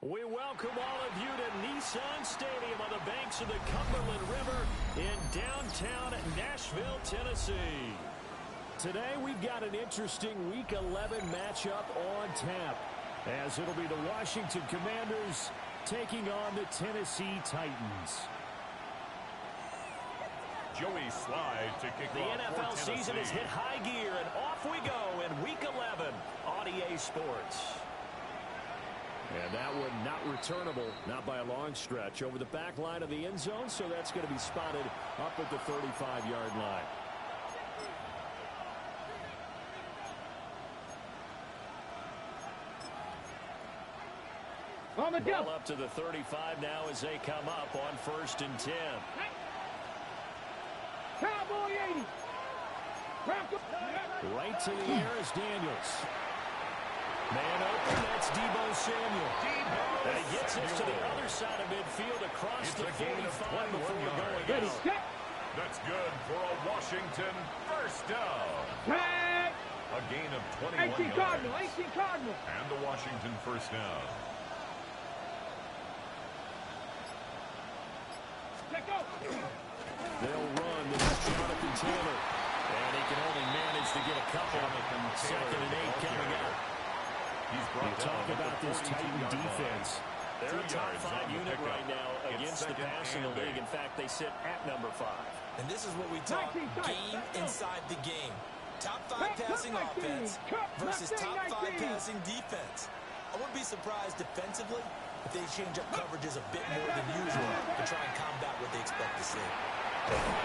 We welcome all of you to Nissan Stadium on the banks of the Cumberland River in downtown Nashville, Tennessee. Today we've got an interesting Week 11 matchup on tap, as it'll be the Washington Commanders taking on the Tennessee Titans. Joey slide to kick the off NFL for Tennessee. season has hit high gear, and off we go in Week 11 on EA Sports. And that one not returnable, not by a long stretch, over the back line of the end zone, so that's going to be spotted up at the 35-yard line. On the ball up to the 35 now as they come up on 1st and 10. Cowboy 80. Right to the air is Daniels. Man open, that's Deebo Samuel. And he gets us to the other side of midfield across the 45 before going out. That's good for a Washington first down. A gain of 21 yards. 18 Cardinal. And the Washington first down. They'll run. This is Jonathan Taylor. And he can only manage to get a couple. 2nd and 8 coming up. You talk about this Titan defense. They're a top 5 unit right now against the pass in the league. In fact, they sit at number 5. And this is what we talk game inside the game. Top 5 passing offense versus top 5 passing defense. I wouldn't be surprised defensively if they change up coverages a bit more than usual to try and combat what they expect to see.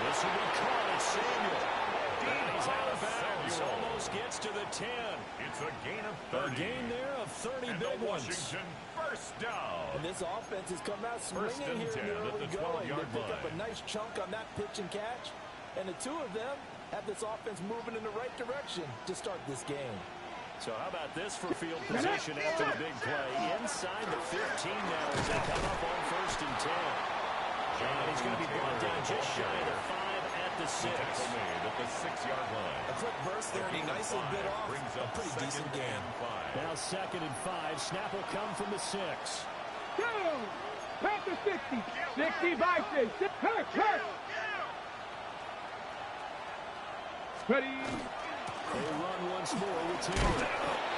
This will be caught at Samuel. And he's out of bounds. Almost gets to the 10. It's a gain of 30. A gain there of 30 and big ones. Washington first down. And this offense has come out swinging here in the early going. They pick up a nice chunk on that pitch and catch. And the two of them have this offense moving in the right direction to start this game. So how about this for field position after the big play? Inside the 15 now as they come up on 1st and 10. And he's going to be brought down just shy of the 5 at the 6. Made at the 6-yard line. A quick burst there and he nicely bit off a pretty decent game. Now 2nd and 5. Snap will come from the 6. Go! Back to 60. 60 Vikings. Hurt. Ready. They run once more with Taylor.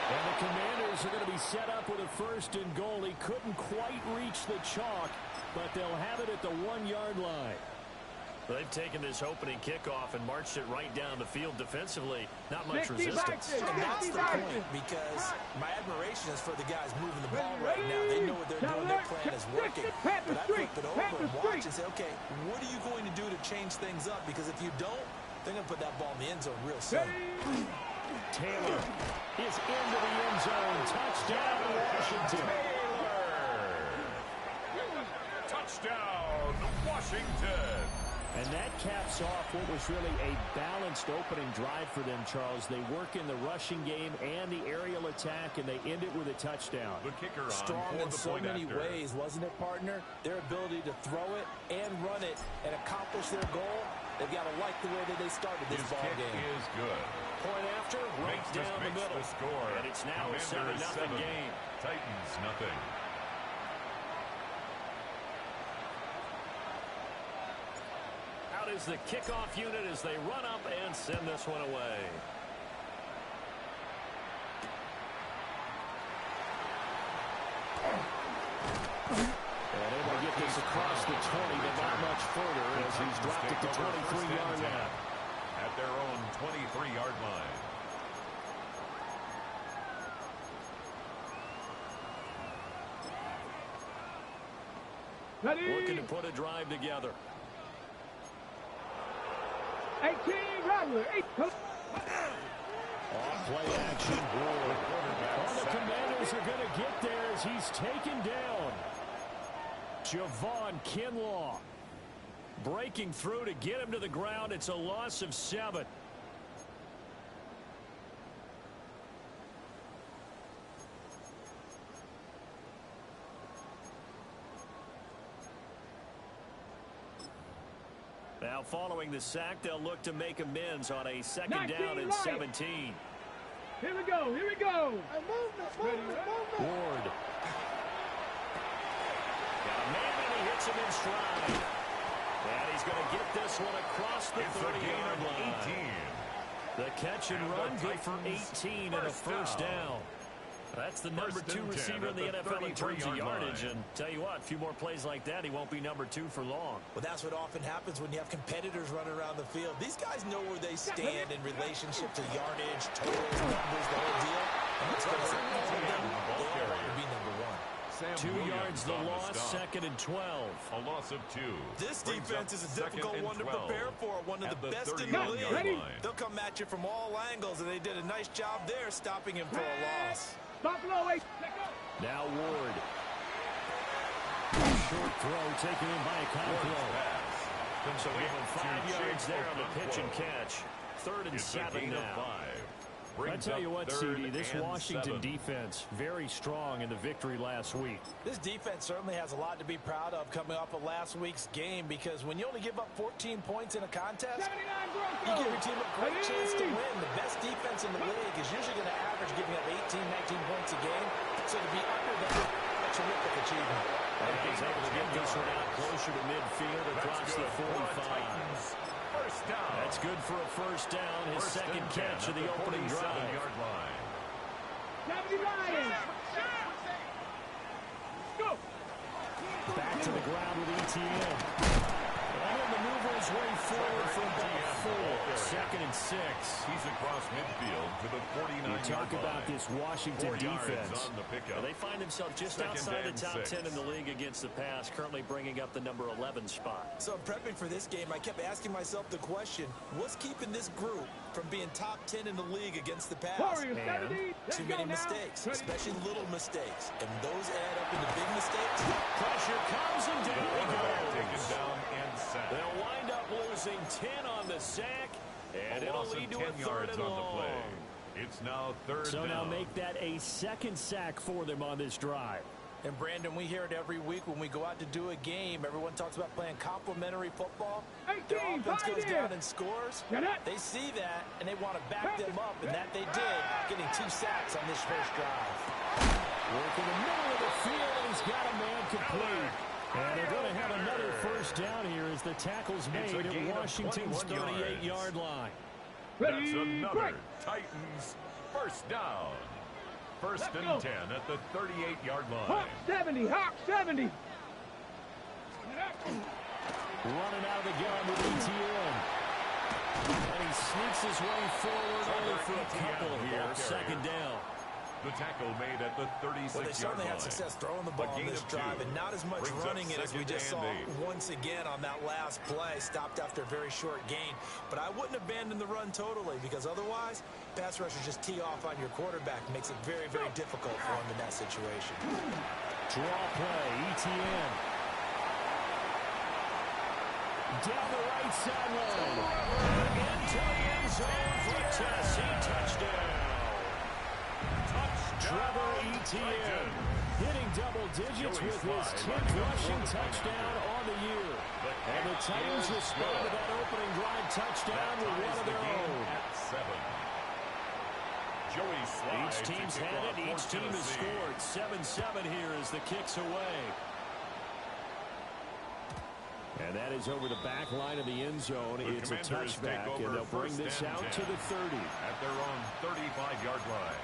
And the Commanders are going to be set up with a 1st and goal. He couldn't quite reach the chalk, but they'll have it at the 1-yard line. They've taken this opening kickoff and marched it right down the field defensively. Not much resistance. And that's the point, because my admiration is for the guys moving the ball right now. They know what they're doing. Their plan is working. But I flip it over and watch and say, okay, what are you going to do to change things up? Because if you don't, they're going to put that ball in the end zone real soon. Taylor is into the end zone. Touchdown, Washington. Touchdown, Washington. And that caps off what was really a balanced opening drive for them, Charles. They work in the rushing game and the aerial attack, and they end it with a touchdown. The kicker on strong in so many after. ways, wasn't it, partner? Their ability to throw it and run it and accomplish their goal, they've got to like the way that they started this ball game. Is good. Point after, right down the middle. The score. And it's now a 7-0 game. Titans, nothing. Out is the kickoff unit as they run up and send this one away. And able to get this across the 20, but not much further as he's dropped it to 23-yard line. At their own 23-yard line. Ready. Looking to put a drive together. 18 Rattler. Off play action. All the Commanders are going to get there as he's taken down. Javon Kinlaw breaking through to get him to the ground. It's a loss of 7. Now following the sack, they'll look to make amends on a 2nd down and 17. Here we go. Ward this one across the 30-yard line. The catch and run, good for 18 and a first down. That's the number 2 receiver in the NFL in terms of yardage. And tell you what, a few more plays like that, he won't be number 2 for long. Well, that's what often happens when you have competitors running around the field. These guys know where they stand in relationship to yardage, totals, numbers, the whole deal. And let's face it, all of them, they all want to be number 1. 2 yards the loss, second and 12. A loss of 2. This defense is a difficult one to prepare for, one of the best in the league. They'll come at you from all angles, and they did a nice job there stopping him for a loss. Buffalo, wait. Now Ward. Short throw taken in by Okonkwo. So we have 5 yards there on the pitch and catch. 3rd and 7 now. I tell you what, CD, this Washington defense, very strong in the victory last week. This defense certainly has a lot to be proud of coming off of last week's game, because when you only give up 14 points in a contest, you give your team a great chance to win. The best defense in the league is usually going to average giving up 18, 19 points a game. So to be under that, that's a terrific achievement. And he's able to get this one out closer to midfield across the 45. First down. That's good for a first down. His second catch of the opening drive. 70 Lions. Go. Back to the ground with ETN. And he'll maneuver his way forward for about 4. Second and 6. He's across midfield to the 49-yard line. You talk about this Washington defense. On the pickup. They find themselves just outside the top 10 in the league against the pass, currently bringing up the number 11 spot. So prepping for this game, I kept asking myself the question, what's keeping this group from being top 10 in the league against the pass? Too many mistakes, especially little mistakes. And those add up into big mistakes. Pressure comes and down he goes. Taken down and sacked. They'll wind up losing 10 on the sack, and it'll lead to a 3rd and long. It's now 3rd So down. now make that a second sack for them on this drive. And Brandon, we hear it every week when we go out to do a game. Everyone talks about playing complementary football. Their offense goes down and scores. They see that, and they want to back them up, and that they did, getting 2 sacks on this first drive. Work in the middle of the field, and he's got a man complete. And they're going to have another first down here as the tackle's made at Washington's 38-yard line. That's another Titans first down. First and 10 at the 38-yard line. Hawk 70, Hawk 70. Running out of the gun with ETN. And he sneaks his way forward only for a couple here. Second down. The tackle made at the 36-yard line. Well, they certainly had success throwing the ball on this drive, and not as much running it as we just saw once again on that last play. Stopped after a very short gain. But I wouldn't abandon the run totally, because otherwise, pass rushers just tee off on your quarterback. Makes it very, very difficult for him in that situation. Draw play, ETN. Down the right sideline. Into the end zone for a Tennessee touchdown. Trevor Etienne hitting double digits with his 10th rushing touchdown on the year. And the Titans respond to that opening drive touchdown with one of their own. Each team's had it. Each team has scored. 7-7 here as the kick's away. And that is over the back line of the end zone. It's a touchback, and they'll bring this out to the 30. At their own 35-yard line.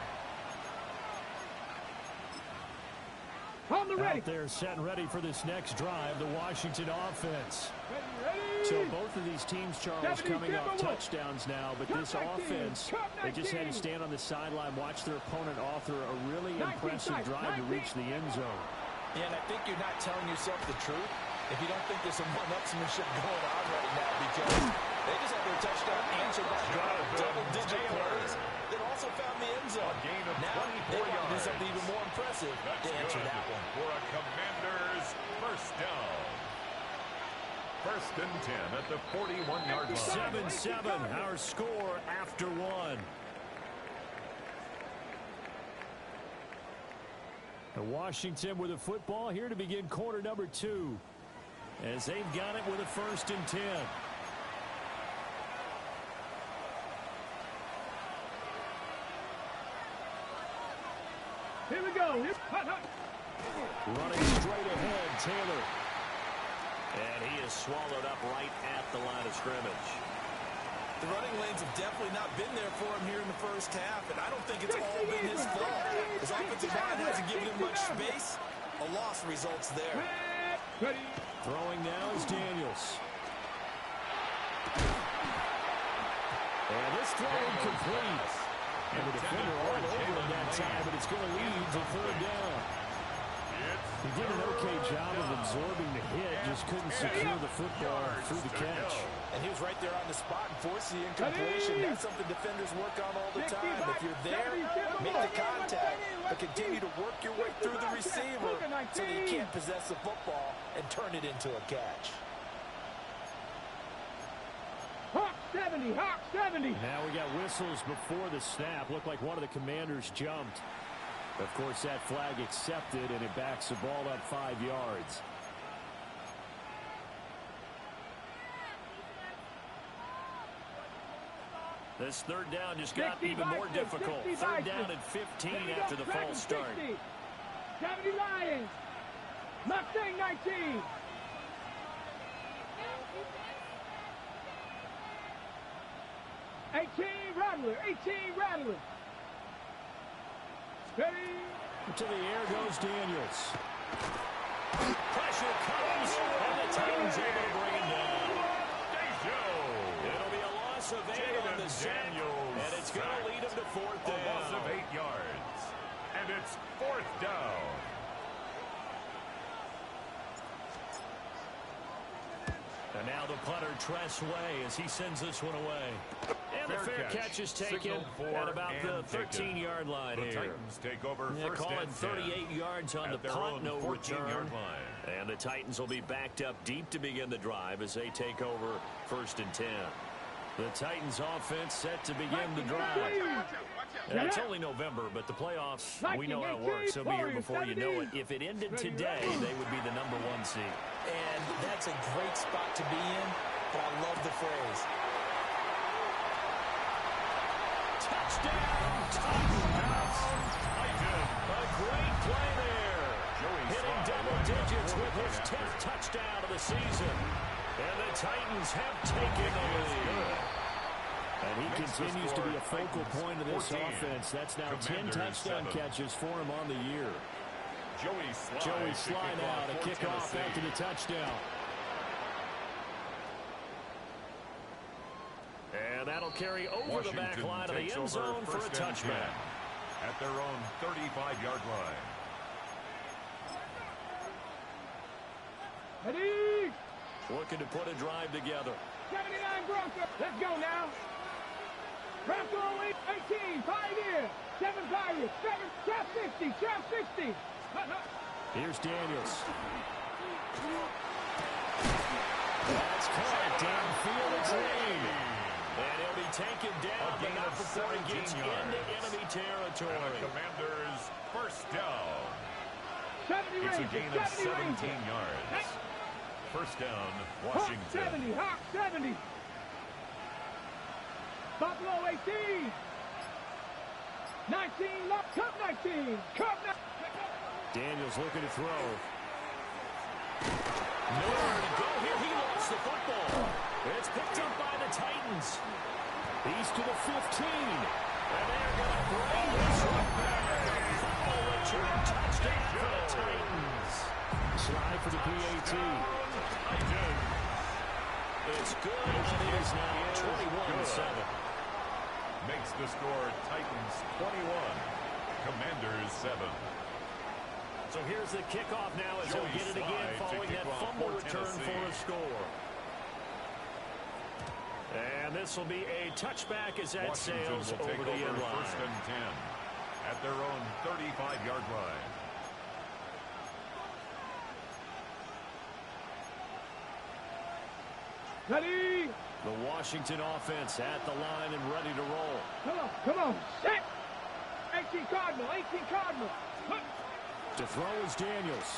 Out there set and ready for this next drive, the Washington offense. So both of these teams, Charles, coming off touchdowns now, but this offense, they just had to stand on the sideline, watch their opponent author a really impressive drive to reach the end zone. Yeah, and I think you're not telling yourself the truth if you don't think there's some one-upsmanship going on right now, because they just had their touchdown answered that drive, double-digit plays. They also found the end zone. Now they want to do something even more impressive to answer that one. For a Commanders first down. First and 10 at the 41-yard line. 7-7, our score after one. Washington with the football here to begin quarter number 2. As they've got it with a first and 10. Here we go. Running straight ahead, Taylor. And he is swallowed up right at the line of scrimmage. The running lanes have definitely not been there for him here in the first half, and I don't think it's all been his fault. His offensive line hasn't given him much space. A loss results there. Throwing now is Daniels. And this throw incomplete. And the defender all over him that time, but it's going to lead to third down. He did an okay job of absorbing the hit, just couldn't secure the football through the catch. And he was right there on the spot and forced the incompletion. That's something defenders work on all the time. If you're there, make the contact, but continue to work your way through the receiver so that you can't possess the football and turn it into a catch. Hawk 70, Hawk 70. Now we got whistles before the snap. Looked like one of the commanders jumped. Of course, that flag accepted, and it backs the ball up 5 yards. This third down just got even more difficult. Third down and 15 after the false start. 70 Lions. Mustang 19. Rattler, 18 Rattler. Ready. To the air goes Daniels. Pressure comes, and the Titans able to bring him down. It'll be a loss of 8 on the sack, and it's going to lead him to fourth down. A loss of 8 yards, and it's fourth down. And now the punter Tress Way as he sends this one away. And the fair catch is taken at about the 13-yard line here. The Titans take over first call it and 38 yards on the punt, no return. And the Titans will be backed up deep to begin the drive as they take over first and 10. The Titans offense set to begin the drive. And it's only November, but the playoffs, we know how it works. They'll be here before you know it. If it ended today, they would be the #1 seed. And that's a great spot to be in, but I love the phrase. Touchdown, Titans! A great play there. Hitting double digits with his 10th touchdown of the season. And the Titans have taken the lead. And he continues to be a focal point of this offense. That's now 10 touchdown catches for him on the year. Joey Sly now to kick off after the touchdown. And that'll carry over the back line of the end zone for a touchback. At their own 35-yard line. Ready. Looking to put a drive together. 79 Broncos. Let's go now. Bronco 18, 5 here. 7 Pirates, 7, 60. Here's Daniels. That's caught downfield. It's Lane. And he'll be taken down, but not before he gets into enemy territory. Commanders first down. 70 It's a Rangers, gain of 70 17 Rangers. yards. First down, Hawk Washington. 70, Hawk 70. Buffalo 18. 19, Cup 19. Cup 19. Daniels looking to throw. Nowhere to go here. He lost the football. It's picked up by the Titans. He's to the 15. And they're going to bring this one back. Football return touchdown for the Titans. Slide for the PAT. It's good, and it is now 21-7. Makes the score Titans 21, Commanders 7. So here's the kickoff now as he'll get it again following that fumble return for a score. And this will be a touchback as that sails over the end line. First and 10 at their own 35-yard line. Ready. The Washington offense at the line and ready to roll. Come on. Set. 18 Cardinal. To throw is Daniels.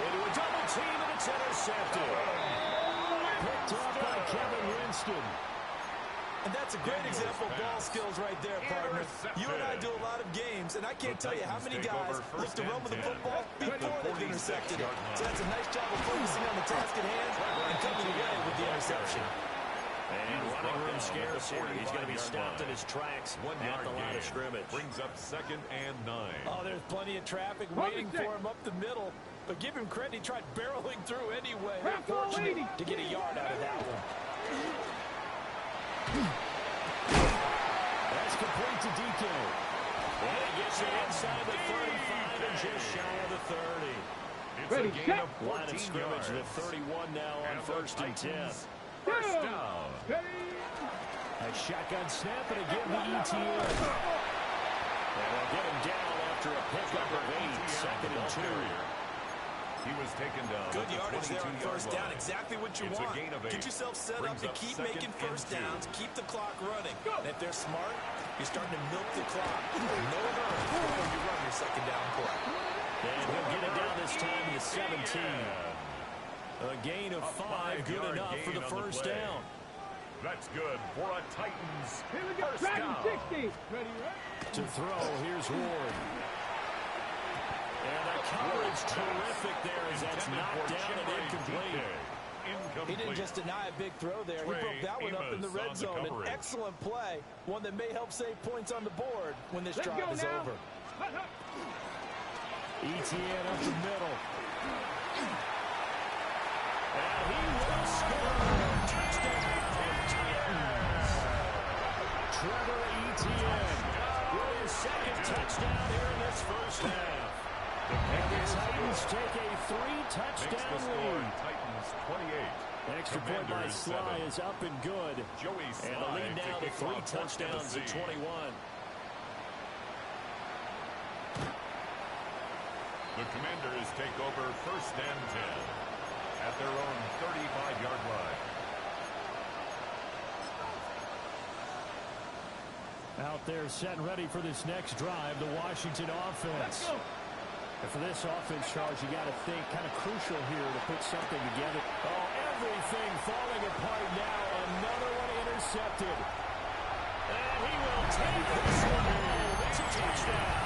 Into a double team, and it's intercepted. Picked up by Kevin Winston. And that's a great example of ball skills right there, partner. You and I do a lot of games, and I can't tell you how many guys look to run with the football before they've intercepted it. So that's a nice job of focusing on the task at hand and coming away with the interception. And running room scarce here. He's going to be stopped in his tracks at the line of scrimmage. Brings up 2nd and 9. Oh, there's plenty of traffic waiting for him up the middle. But give him credit, he tried barreling through anyway. Fortunate to get a yard out of that one. That's complete to DK. And he gets it inside the 35 and just shy of the 30. It's a gain of 14 Line of scrimmage yards. to 31 now on 1st and 10. First down. A shotgun snap and again the ETN. And they'll get him down after a pickup of 8. 2nd and 2. He was taken down. Good yardage there on first down. Exactly what you want. Get yourself set up to keep making first downs. Keep the clock running. And if they're smart, you're starting to milk the clock. No hurry when you run your 2nd down play. And he'll get it down this time to 17. A gain of 5, good enough for the first down. That's good for a Titans Here we go. first down. 60. Ready, To throw, here's Ward. And the coverage terrific there as that's knocked down and incomplete. He didn't just deny a big throw there. He broke that one up in the red zone. An excellent play. One that may help save points on the board when this drive is over. ETN up the middle. And he will score. Touchdown, Titans. Trevor Etienne with his 2nd touchdown here in this first half. And the Titans take a 3-touchdown lead. Titans 28. Extra point by Sly is up and good. And the lead now to 3 touchdowns at 21. The Commanders take over 1st and 10 at their own 35-yard line. Out there set and ready for this next drive, the Washington offense. And for this offense, Charles, you got to think kind of crucial here to put something together. Oh, everything falling apart now. Another one intercepted. And he will take this one home. It's a touchdown.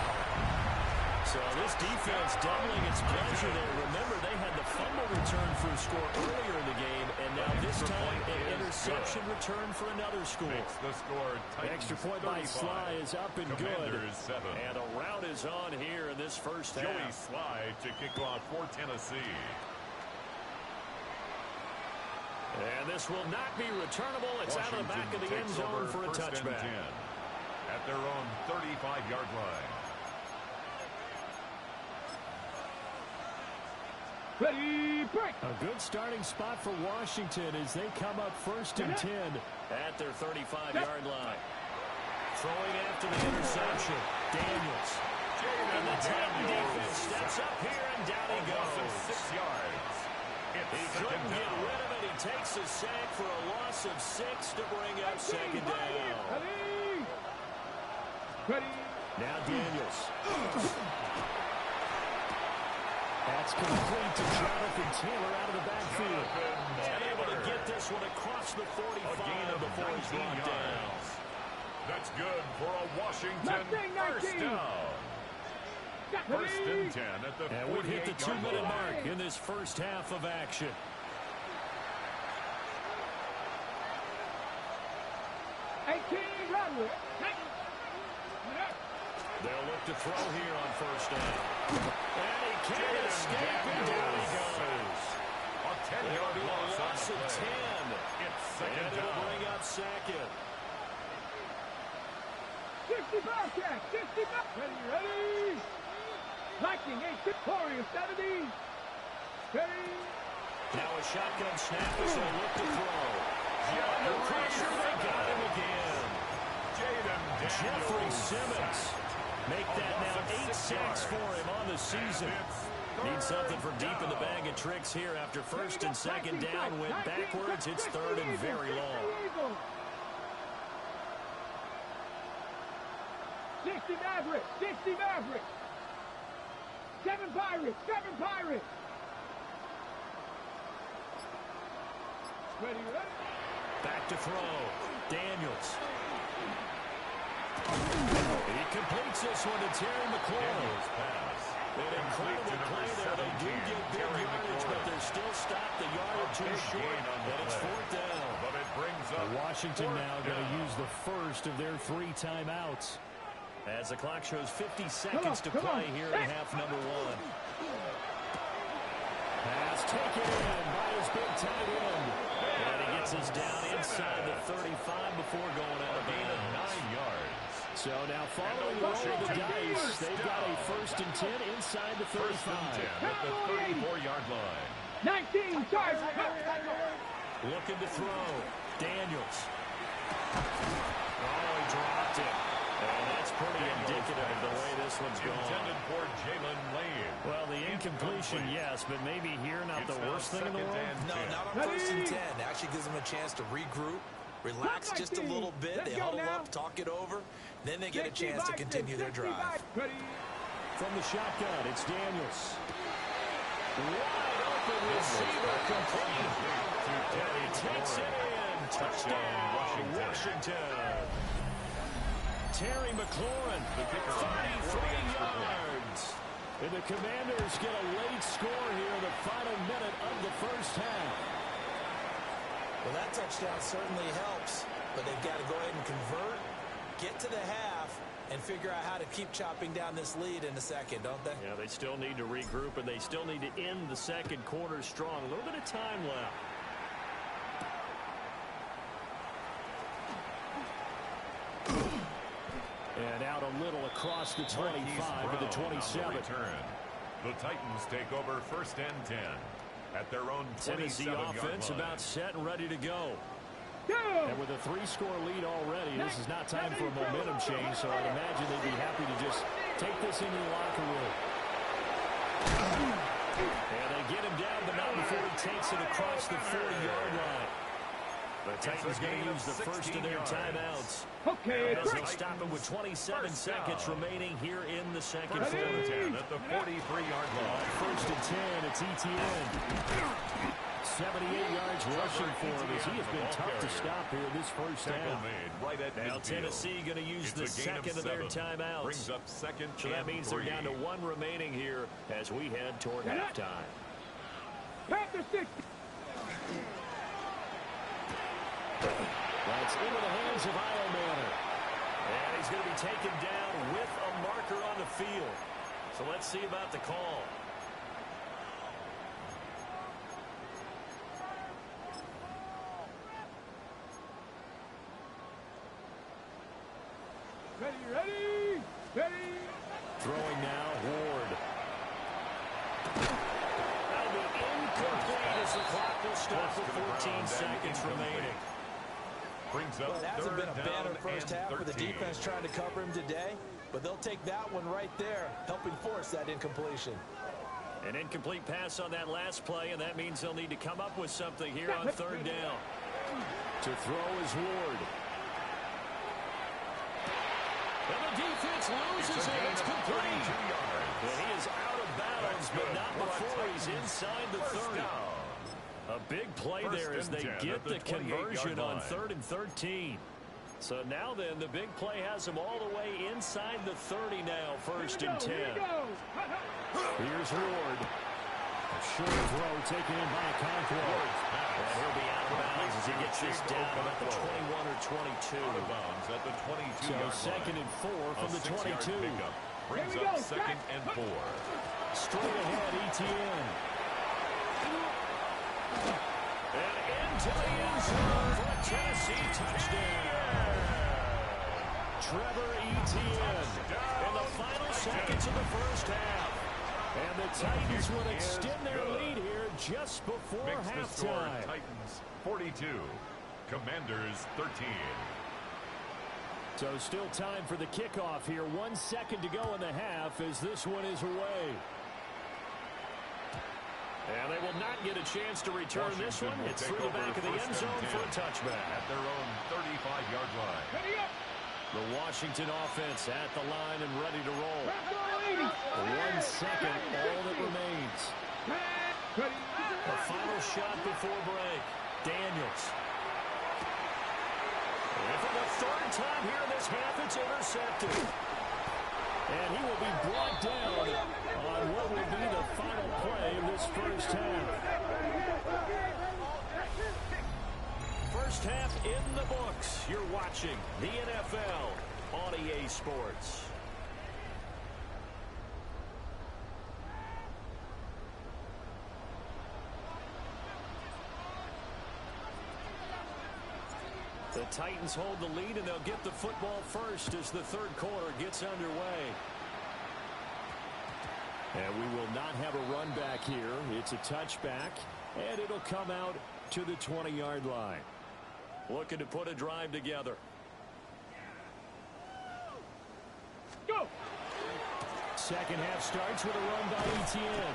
So this defense doubling its pleasure there. Remember, they had the fumble return for a score earlier in the game, and now this time an interception return for another score. Makes the score Extra point by Sly is up and good. 7. And a rout is on here in this first half. Joey Sly to kick off for Tennessee. And this will not be returnable. It's out of the back of the end zone for a touchback. At their own 35-yard line. Ready, break. A good starting spot for Washington as they come up 1st and 10 at their 35-yard line. Throwing after the interception. Daniels. And the Titan defense steps up here, and down he goes. 6 yards. He couldn't get rid of it. He takes a sack for a loss of 6 to bring up 2nd down. Ready. Now Daniels. That's complete to Jonathan Taylor out of the backfield. And able to get this one across the 45 before he's brought down. That's good for a Washington first down. 1st and 10 at the 48-yard line. And we've hit the 2-minute mark in this first half of action. They'll look to throw here on 1st down. And he can't escape, and down he goes. It'll be a loss of 10. And it'll bring up 2nd. 65 catch, 65. Ready. Lightning, 8, Warriors, 70. Ready. Now a shotgun snap as they look to throw. Under pressure, they got him again. Jeffrey Simmons. Make that now 8 sacks for him on the season. Need something from deep in the bag of tricks here after 1st and 2nd down. Went backwards. It's 3rd and very long. 60 Mavericks, 60 Mavericks. 7 Pirates, 7 Pirates. Ready. Back to throw. Daniels. He completes this one to Terry McLaurin. An incredible play there. They do get big yardage, but they're still stopped a yard or two short, and it's fourth down. But it brings up Washington now going to use the first of their 3 timeouts. As the clock shows 50 seconds to play here in half number 1. Pass taken in by his big tight end. And he gets us down inside the 35 before going out of gain of bounds. 9 yards. So now following the roll of the dice, they've got a 1st and 10 inside the 35. First and 10 at the 34-yard line. 19, charge. Looking to throw. Daniels. Oh, he dropped it. And that's pretty indicative of the way this one's going. Intended for Jalen Lane. Well, the incompletion, yes, but maybe here not the worst thing in the world. No, not on 1st and 10. Actually gives them a chance to regroup, relax just a little bit. They huddle up, talk it over. Then they get a chance to continue their drive. From the shotgun, it's Daniels. Wide open receiver complete. And he takes it in. Touchdown, Washington. Terry McLaurin, 33 yards. And the Commanders get a late score here in the final minute of the first half. Well, that touchdown certainly helps, but they've got to go ahead and convert, get to the half, and figure out how to keep chopping down this lead in the second, don't they? Yeah, they still need to regroup, and they still need to end the second quarter strong. A little bit of time left. And out a little across the 25 to the 27. The Titans take over 1st and 10 at their own 27-yard Tennessee offense line. about set and ready to go. And with a 3-score lead already, this is not time for a momentum change, so I'd imagine they'd be happy to just take this into the locker room. And they get him down, but not before he takes it across the 40-yard line. The Titans going to use the first of their timeouts. Okay, They'll stop it with 27 seconds remaining here in the second quarter. At the 43-yard line. 1st and 10, it's ETN. 78 yards rushing for him as he has been tough to stop here this first half. Right at Now Tennessee going to use the second of their timeouts. Brings up 2nd So that means they're down to 1 remaining here as we head toward halftime. Panther 6. That's into the hands of Manor. And he's going to be taken down with a marker on the field. So let's see about the call. Ready. Throwing now, Ward. That'll be incomplete as the clock will stop with 14 seconds remaining. Brings up Well, it hasn't been a banner 3rd first half and for the 13. defense trying to cover him today, but they'll take that one right there, helping force that incompletion. An incomplete pass on that last play, and that means they'll need to come up with something here on 3rd down. To throw is Ward. And the defense loses it. It's complete. And he is out of bounds, but not before he's inside the 30. A big play there as they get the conversion on 3rd and 13. So now then, the big play has them all the way inside the 30 now, 1st and 10. Here's Ward. A short throw taken in by Conquo. And he'll be out of bounds as he gets this down at the 21 or 22. Out of bounds at the 22-yard So 2nd and 4 from the 22. Brings up 2nd and 4. Straight ahead, ETN. And into the end zone for a Tennessee touchdown. Trevor Etienne in the final seconds of the first half. And the Titans will extend their lead here just before halftime. Titans 42, Commanders 13. So still time for the kickoff here. 1 second to go in the half as this one is away. And they will not get a chance to return this one. It's through the back of the end zone for a touchback. At their own 35-yard line. The Washington offense at the line and ready to roll. 1 second, all that remains. The final shot before break. Daniels. And he will be brought down on what will be the final play of this first half. First half in the books. You're watching the NFL on EA Sports. The Titans hold the lead, and they'll get the football first as the third quarter gets underway. And we will not have a run back here. It's a touchback, and it'll come out to the 20-yard line. Looking to put a drive together. Go! Second half starts with a run by Etienne.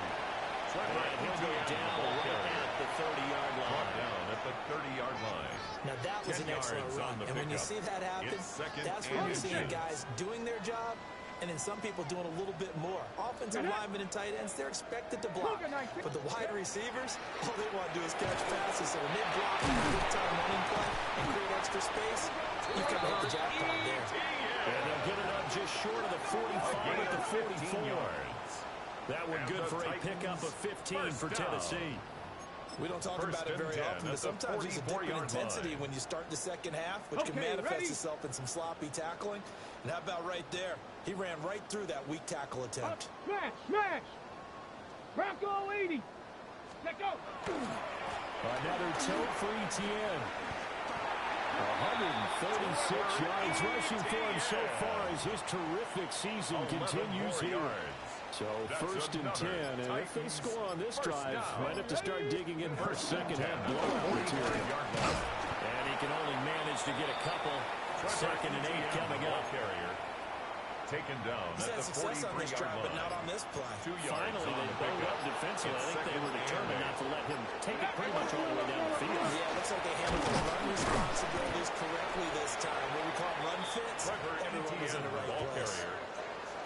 And he'll go down right at the 30-yard line. Down at the 30-yard line. Now, that was an excellent run. And when you see that happen, that's when you're seeing guys doing their job and then some people doing a little bit more. Offensive linemen and tight ends, they're expected to block. But the wide receivers, all they want to do is catch passes. So when they block a big-time running play and create extra space, you can hit the jackpot there. And they'll get it up just short of the 45 at the 44. That one good for a pickup of 15 for Tennessee. We don't talk about it very often, but sometimes there's a dip in intensity when you start the second half, which can manifest itself in some sloppy tackling. And how about right there? He ran right through that weak tackle attempt. Smash! Smash! Bronco 80! Let go! Another tote for Etienne. 136 yards rushing for him so far as his terrific season continues here. So first and 10, and if they score on this drive, might have to start digging in for second half blowout material. And he can only manage to get a couple. Second and 8 coming up. Taken down. He's had success on this drive, but not on this play. Finally, they broke up defensively. I think they were determined not to let him take it pretty much all the way down the field. Yeah, it looks like they handled their run responsibilities correctly this time. What we call run fits, everyone was in the right place.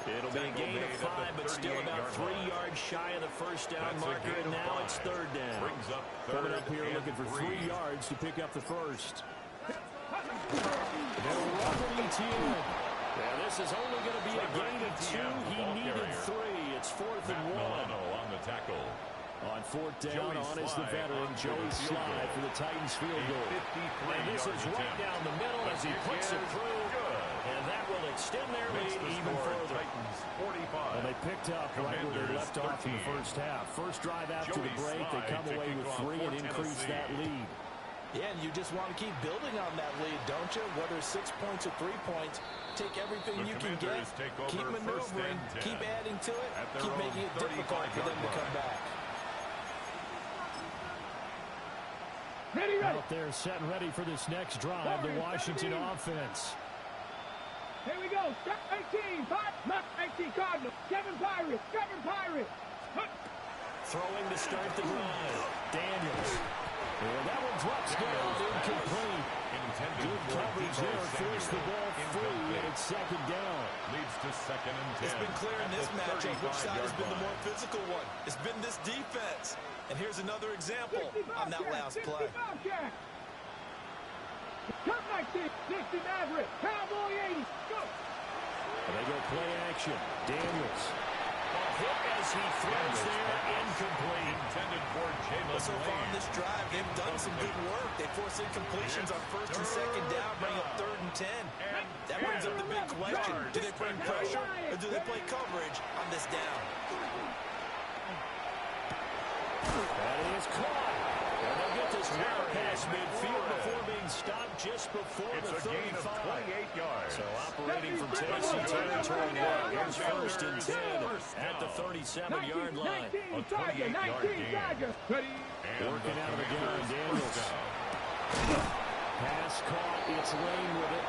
It'll be a gain of 5, but still about 3 yards shy of the first down marker, and now it's third down. Coming up here looking for 3 yards to pick up the first. They'll run with Etienne. Yeah, this is only going to be a gain of 2. He needed 3. It's 4th and 1. On the tackle. On 4th down, on is the veteran Joey Slye for the Titans field goal. And this is right down the middle as he puts it through. And that will extend their lead even further. Well, they picked up right where they left off in the first half. First drive after the break, they come away with 3 and increase that lead. Yeah, and you just want to keep building on that lead, don't you? Whether 6 points or 3 points, take everything you can get, keep maneuvering, keep adding to it, keep making it difficult for them to come back. Ready, ready. Out there set and ready for this next drive, the Washington offense. Here we go. 18, 5, not 18 Cardinals. 7 Pirates, 7 Pirates. Throwing to start the drive. Daniels. Well, that one drops down, incomplete. Good coverage there, forced the ball free, and it's second down. Leads to second and 10. It's been clear in this matchup which side has been the more physical one. It's been this defense. And here's another example on that last play. Cut 19, 60 Maverick, Cowboy 80, go! And they go play action. Daniels. A hit as he throws there, incomplete. Intended for Jalen So far on this drive, they've done some good work. They force incompletions on first and second down, bring up 3rd and 10. That brings up the big question. Do they bring pressure or do they play coverage on this down? That is caught. And they'll get this well past midfield before being stopped just before the 35. 28 yards. So operating from Tennessee territory now. Here's first and 10 at the 37-yard line. 19 Tiger, 19 Tiger. Working out of the gun, Daniels. Pass caught, it's Lane with it.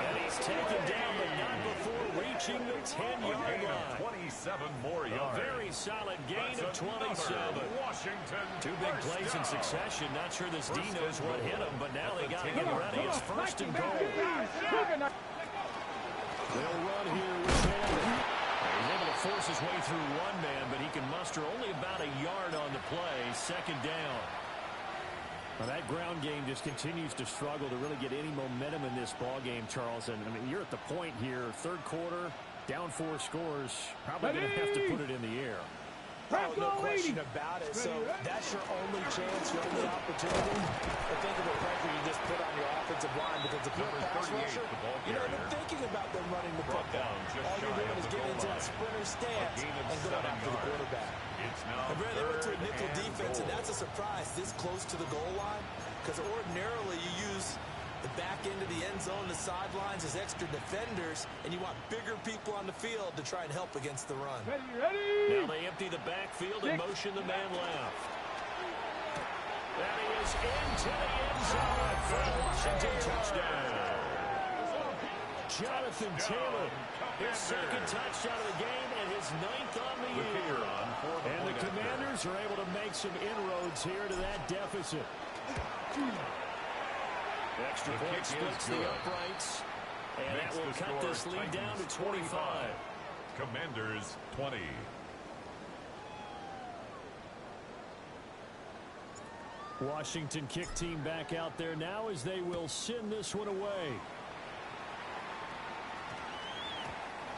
And he's taken down, but not before reaching the 10-yard line. 27 more yards. A very solid gain of 27. Washington. 2 big plays in succession. Not sure this D knows what hit him, but now they got to get ready. It's first and goal. They'll run here with Taylor. He's able to force his way through one man, but he can muster only about a yard on the play. Second down. Well, that ground game just continues to struggle to really get any momentum in this ball game, Charles. And I mean, you're at the point here, third quarter, Down 4 scores. Probably going to have to put it in the air. Oh, no question about it. So that's your only chance, your only opportunity. But think of the pressure you just put on your offensive line because if you're a pass rusher, you're not even thinking about them running the football. All you're doing is getting into that sprinter stance and going after the quarterback. And Brad, they went to a nickel defense, and that's a surprise this close to the goal line because ordinarily you use the back end of the end zone, the sidelines as extra defenders, and you want bigger people on the field to try and help against the run. Ready. Now they empty the backfield and motion the man left. That is into the end zone for a Washington touchdown. Jonathan Taylor, his second touchdown of the game and his 9th on the year. And the Commanders are able to make some inroads here to that deficit. Extra point splits the uprights, and that will cut this lead down to 25. Commanders 20. Washington kick team back out there now as they will send this one away.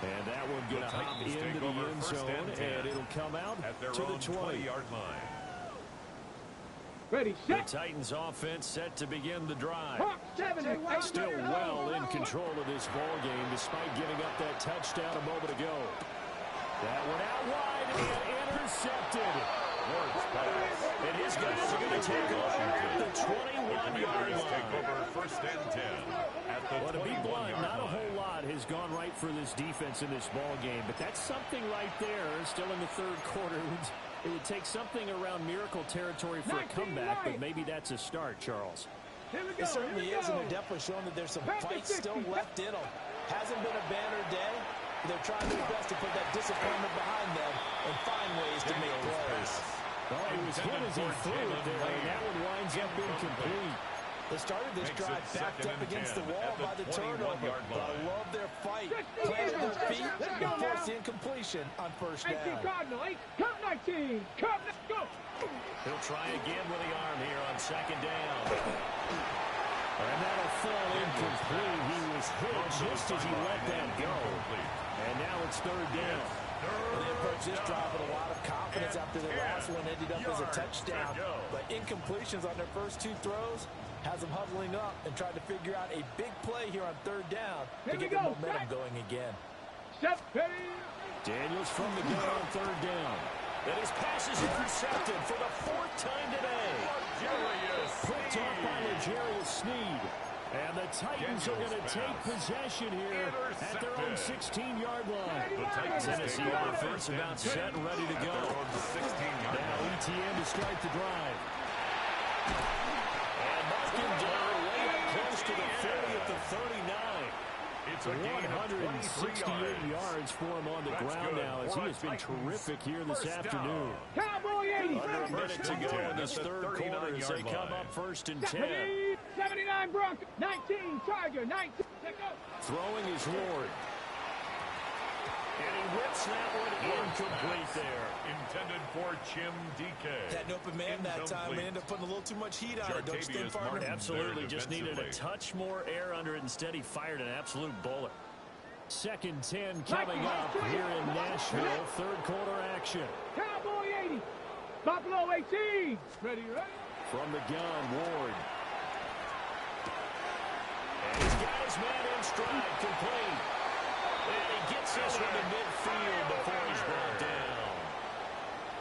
And that one going to hop into the end zone, and it'll come out to the 20-yard line. Ready, set. The Titans offense set to begin the drive. Still well in control of this ball game despite giving up that touchdown a moment ago. That one out wide and intercepted. And his guys are going to take over at the 21-yard line. Take over first and 10 at the 21-yard line. To be blunt, not a whole lot has gone right for this defense in this ball game, but that's something right there. Still in the third quarter. It would take something around miracle territory for a comeback, but maybe that's a start, Charles. It certainly is, and they're definitely showing that there's some fight still left in them. Hasn't been a banner day. They're trying their best to put that disappointment behind them and find ways to make plays. Well, he was hit as he threw it there, and that one winds up incomplete. They started this drive backed up against the wall by the turnover, but I love their fight. Planted their feet and forced the incompletion on first down. 18 Cardinal, 8, count 19, count, let's go. He'll try again with the arm here on second down. And that'll fall incomplete. He was hit just as he let that go. And now it's third down. And they approach this drive with a lot of confidence after their last one ended up as a touchdown. But incompletions on their first 2 throws has them huddling up and trying to figure out a big play here on third down to get the momentum going again. Daniels from the gun on third down. And his pass is intercepted for the 4th time today. Picked off by L'Jarius Sneed. And the Titans are going to take possession here at their own 16-yard line. Tennessee offense about set and ready to go. Now ETN to start the drive. And marking down way up close to the 30 at the 39. It's 168 yards for him on the ground now as he has been terrific here this afternoon. Cowboy 80. Under a minute to go in this third quarter as they come up first and 10. 79 Bronco, 19 Tiger, 19. Throwing is Ward. And he whips that one incomplete there. Intended for Chim DK. Had an open man that time. We ended up putting a little too much heat on it. Don't stand far enough. Absolutely. Just needed a touch more air under it. Instead, he fired an absolute bullet. Second 10 coming up here in Nashville. Third quarter action. Cowboy 80. Buffalo 18. Ready. From the gun, Ward. And he's got his man in stride, complete. And he gets this one to midfield before he's brought down.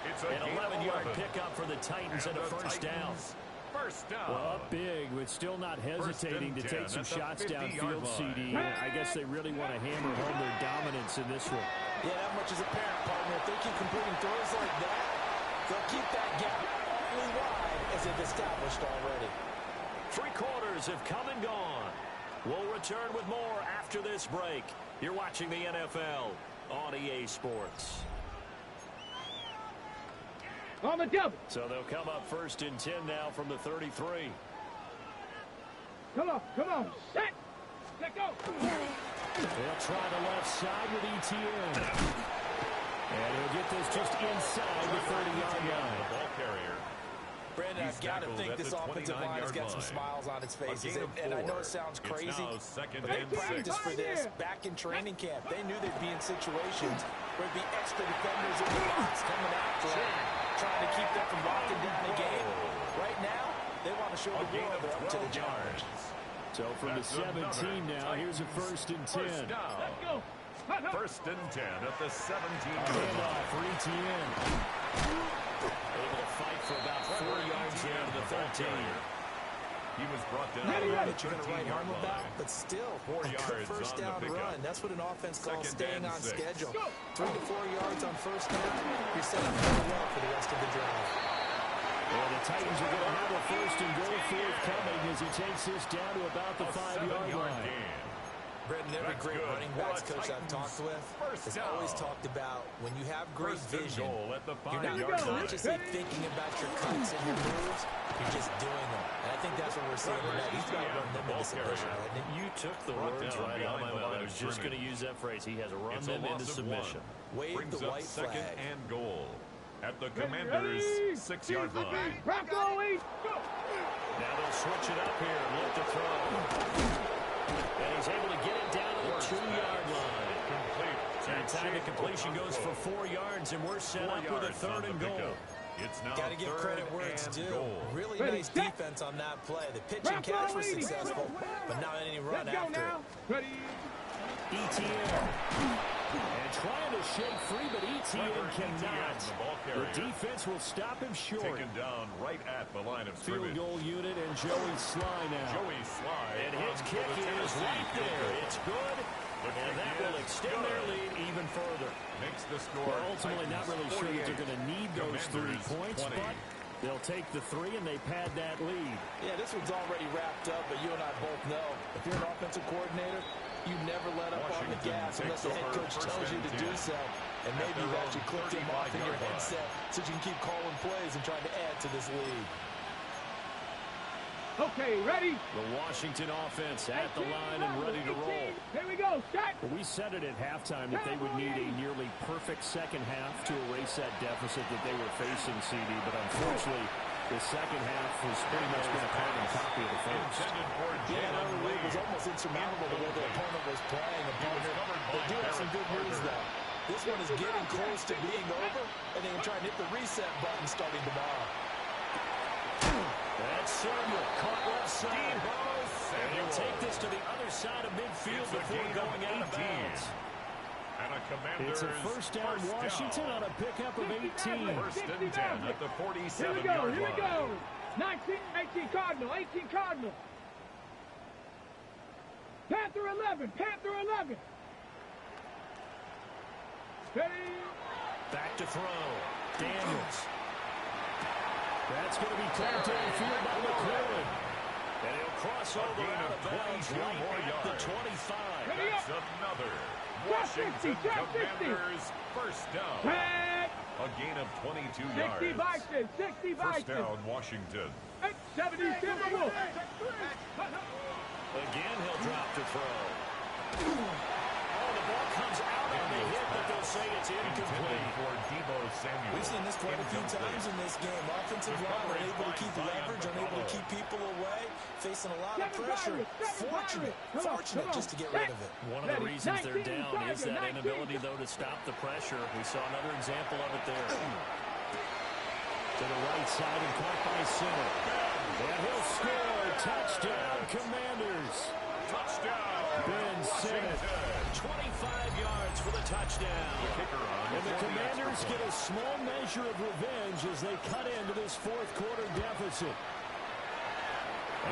It's An 11-yard pickup for the Titans and a first down. First down. Well, up big, but still not hesitating to take some shots downfield, CD. I guess they really want to hammer home their dominance in this one. Yeah, that much is apparent, partner. If they keep completing throws like that, they'll keep that gap awfully wide as they've established already. 3 quarters have come and gone. We'll return with more after this break. You're watching the NFL on EA Sports. On the double. So they'll come up first and 10 now from the 33. Come on, set. Let go. They'll try the left side with ETN. And he'll get this just inside the 30-yard line. The ball carrier. Brandon, I've got to think this offensive line has got some smiles on its faces. And I know it sounds crazy, but they practiced for this back in training camp. They knew they'd be in situations where it'd be extra defenders in the box coming after them, trying to keep them from locking down the game. Right now, they want to show the world they're up to the challenge. So from the 17 now, here's a 1st and 10. Let's go. 1st and 10 at the 17. Handoff for ETN. Able to fight for about 4 yards there to the 13. He was brought down Not at that the you're going to write home 13-yard about, line. but still, 4 a good yards first on the down pickup. run. That's what an offense calls 2nd staying and on 6. schedule. 3 to 4 yards on 1st down. You're set up very well for the rest of the drive. Well, the Titans are going to have a 1st and goal forthcoming as he takes this down to about the 5-yard line. Gain. Brendan, every That's great good. running backs For a coach I've Titans talked with first has down. always talked about when you have great 1st and vision, goal at the you're not 5-yard line. consciously thinking about your cuts and your moves. You're just doing them. And I think that's what we're seeing tonight. He's got to run them into submission, hasn't he? You took the Brought words down right out of my behind the mouth. I line was of just going to scrimmage. use that phrase. He has run It's a them into loss of submission. 1. Wave Brings the up white 2nd flag. and goal at the Commanders' 6-yard line. Bronco lead. Go. Now they'll switch it up here and look to throw. And he's able to get it down to the 2-yard line. Complete. And time to completion goes for 4 yards, and we're set up with a 3rd and goal. It's now Got to give 3rd credit where it's and due. goal. Really Ready, nice set. defense on that play. The pitch and catch was successful, but not any run Let's go after now. it. Ready. ETN. And trying to shake free, but ETN cannot. The defense will stop him short. Taken down right at the line of Field scrimmage. goal unit and Joey Sly now. Joey Sly. And his on kick for the is Tennessee right field there. goal. It's good, and that will extend their lead even further. Makes the score. We're ultimately not really sure that they're going to need those 3 Commanders points, 20. but they'll take the 3 and they pad that lead. Yeah, this one's already wrapped up, but you and I both know if you're an offensive coordinator, you never let up on the Washington gas unless the takes head over coach 1st tells you and to do 10. so. And maybe their you've own actually clicked him off in your 35-yard line. headset so you can keep calling plays and trying to add to this lead. Okay, ready. The Washington offense at the line and ready to roll. Here we go. Start. Well, we said it at halftime that they would need a nearly perfect second half to erase that deficit that they were facing, CD, but unfortunately, the second half has pretty much been a carbon copy of the first. Intended for Yeah, Jalen no, it Reed. was almost insurmountable the way the opponent was playing. They do have some good news, though. This one is getting close to being over, and they can try and hit the reset button starting tomorrow. That's Samuel, caught left side. And Samuel. he'll take this to the other side of midfield It's a before gain going of out of 18. bounds. And a Commanders It's a first down Washington on a pickup of 18. 1st and 10 at the Here we 47-yard go. line. Here we go. 19, 18 Cardinal. 18 Cardinal. Panther 11. Panther 11. Ready. Back to throw. Daniels. That's going to be tapped downfield by McLaurin. And he'll cross over gain out of of bounds 22 right more at the yards. 25. That's another Drop 50, Washington drop 50. Commanders first down. Tag. A gain of 22 60 yards. Bison. 60 First Bison. down, Washington. 70 Timberwolves. Again, he'll drop to throw. Oh, the ball comes out on the hit, but they'll say it's Intended incomplete. for Debo Samuel. We've seen this quite a few times in this game. Offensive line unable to keep leverage, unable to keep people away, facing a lot of pressure. Fortunate just to get rid of it. One of the reasons they're down is that inability, though, to stop the pressure. We saw another example of it there. To the right side and caught by center. And he'll score. Touchdown, Commanders. Touchdown. Ben Simmons, 25 yards for the touchdown. And the Commanders get a small measure of revenge as they cut into this fourth quarter deficit.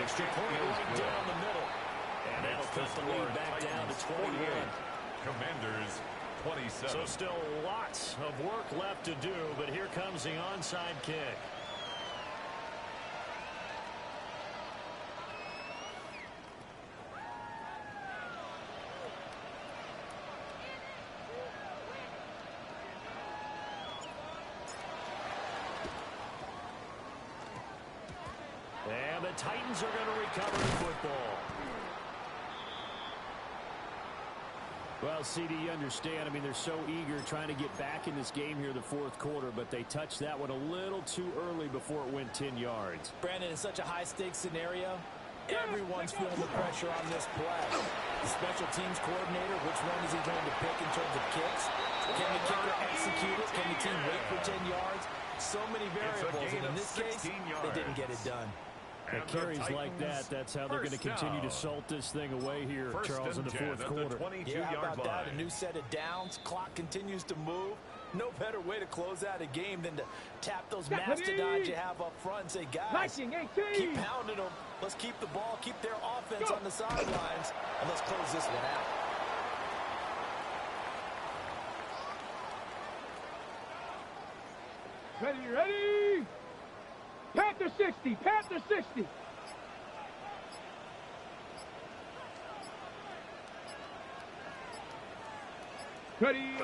Extra point right down the middle. And that'll cut the lead back down to 21. Commanders 27. So still lots of work left to do, but here comes the onside kick. And the Titans are going to recover the football. Well, CD, you understand. I mean, they're so eager trying to get back in this game here in the fourth quarter, but they touched that one a little too early before it went 10 yards. Brandon, it's such a high-stakes scenario. Everyone's feeling the pressure on this play. The special teams coordinator, which one is he going to pick in terms of kicks? Can the kicker execute it? Can the team wait for 10 yards? So many variables, and in this case, they didn't get it done. And carries like that, that's how they're going to continue to salt this thing away here, Charles, in the fourth quarter. Yeah, how about that? A new set of downs. Clock continues to move. No better way to close out a game than to tap those mastodons you have up front and say, guys, keep pounding them. Let's keep the ball, keep their offense on the sidelines, and let's close this one out. Ready? Panther 60, Panther 60. Ready. And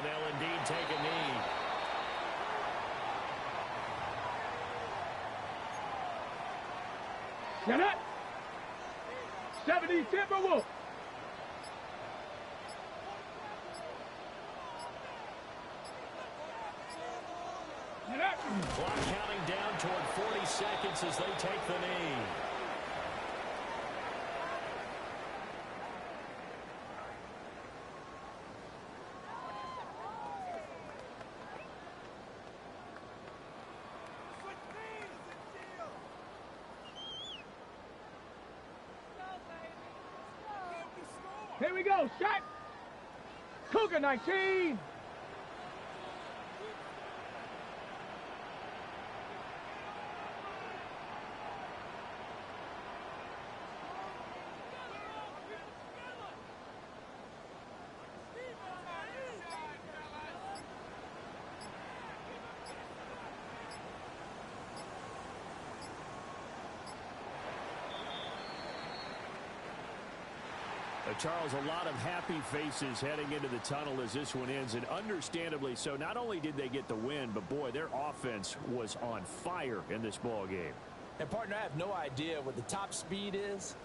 they'll indeed take a knee. Set up. 70 Timberwolves. Clock counting down toward 40 seconds as they take the knee. Here we go, shot. Cougar 19. Charles, a lot of happy faces heading into the tunnel as this one ends, and understandably so. Not only did they get the win, but boy, their offense was on fire in this ball game. And partner, I have no idea what the top speed is.